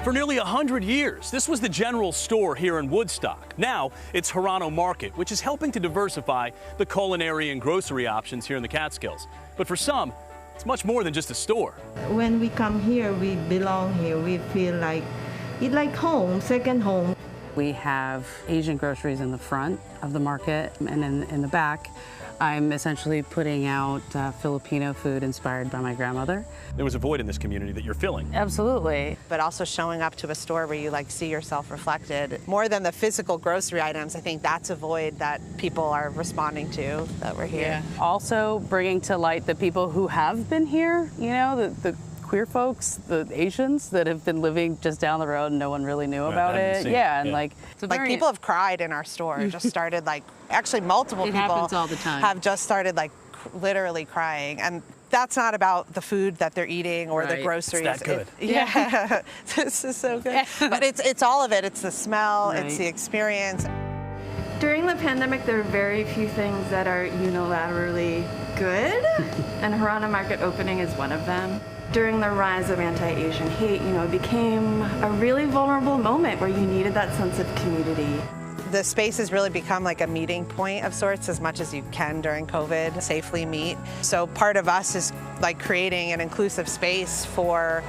For nearly 100 years, this was the general store here in Woodstock. Now, it's Harana Market, which is helping to diversify the culinary and grocery options here in the Catskills. But for some, it's much more than just a store. When we come here, we belong here. We feel like it's like home, second home. We have Asian groceries in the front of the market, and in the back, I'm essentially putting out Filipino food inspired by my grandmother. There was a void in this community that you're filling. Absolutely. But also showing up to a store where you see yourself reflected. More than the physical grocery items, I think that's a void that people are responding to, that we're here. Yeah. Also bringing to light the people who have been here, you know, the queer folks, the Asians that have been living just down the road and no one really knew about it. Yeah, and like people have cried in our store. Just started actually multiple people happens all the time. Have just started literally crying, and that's not about the food that they're eating or the groceries. It's that good. Yeah, this is so good. But it's all of it. It's the smell. Right. It's the experience. During the pandemic, there are very few things that are unilaterally good, and Harana Market opening is one of them. During the rise of anti-Asian hate, it became a really vulnerable moment where you needed that sense of community. The space has really become like a meeting point of sorts, as much as you can during COVID safely meet. So part of us is creating an inclusive space for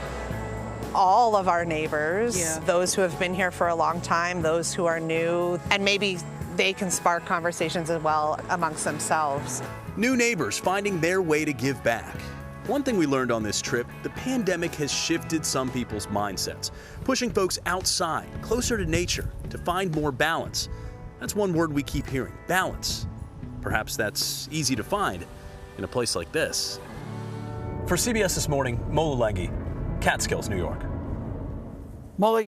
all of our neighbors, those who have been here for a long time, those who are new, and maybe they can spark conversations as well amongst themselves. New neighbors finding their way to give back. One thing we learned on this trip, the pandemic has shifted some people's mindsets, pushing folks outside, closer to nature, to find more balance. That's one word we keep hearing, balance. Perhaps that's easy to find in a place like this. For CBS This Morning, Mo Lulengi, Catskills, New York. Molly,